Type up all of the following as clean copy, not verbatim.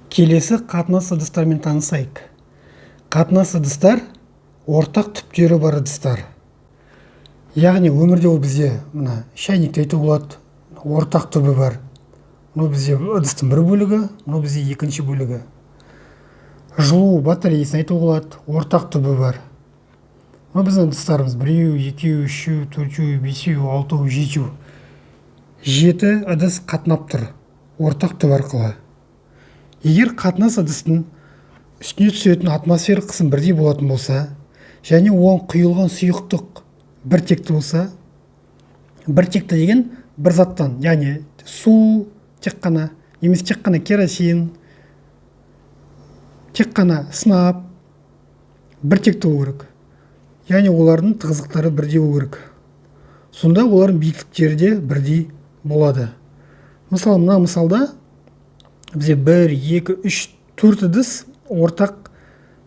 Келесі қатынас ыдыстармен танысайық. Қатынас ыдыстар ортақ түптері бар ыдыстар. Яғни өмірде ол бізде мына шайнекті айтуға болады, ортақ түбі бар. Бұл бізде ыдыстың бір бөлігі, бұл бізде екінші бөлігі. Жылу батареясын айтуға болады, ортақ түбі бар. Бұл біздің ыдыстарымыз біреу, екеу, үшеу, төртеу, бесеу, алтау, жетеу. 7 ыдыс қатынап тұр, ортақ түп арқылы. Егер қатынас ыдыстың үстіне түсетін атмосфера қысым бірдей болатын болса, және оған құйылған сұйықтық біртекті болса, біртекті деген бір заттан, яғни су тек қана, немесе тек қана керосин, тек қана сынап, біртекті болу керек. Яғни олардың тығыздықтары бірдей болу керек. Сонда олардың биіктіктері де бірдей болады. Мысалы, мына мысалда бізде 1, 2, 3, 4 ыдыс ортақ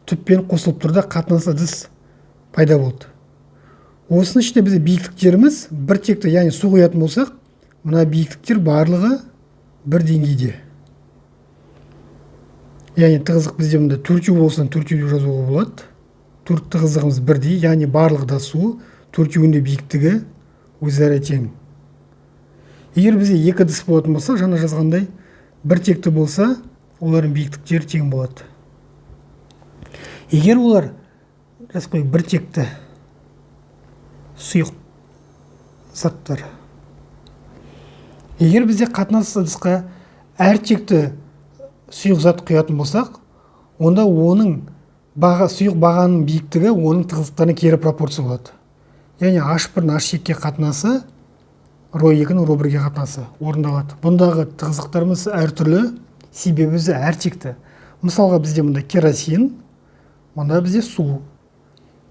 түппен қосылып тұрда қатынас ыдыс пайда болды. Осының ішінде бізде биіктіктеріміз біртекті, яғни су құятын болсақ, мына биіктіктер барлығы бір деңгейде. Яғни тығыздық бізде мұнда 4 болсын, 4 жазуға болады. 4 тығыздығымыз бірдей, яғни барлығы да су, 4 биіктігі өзара тең. Егер бізде 2 ыдыс болатын болса, жаңа жазғандай, біртекті болса, олардың биіктіктері тең болады. Егер олар біртекті сұйық заттар. Егер бізде қатынас ыдысқа әртекті сұйық зат құятын болсақ, онда оның сұйық бағаның биіктігі оның тығыздықтарына кері пропорция болады. Яғни H1-ның H2-ге қатынасы ρ2-ның ρ1-ге қатынасы орындалады. Бұндағы тығыздықтарымыз әртүрлі, себебі бізде әртекті. Мысалға бізде мұнда керосин, мұнда бізде су.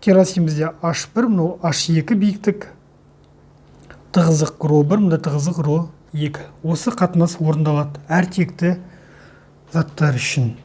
Керосин бізде H1, мұнда H2 биіктік, тығыздық ρ1, мұнда тығыздық ρ2. Осы қатынас орындалады әртекті заттар үшін.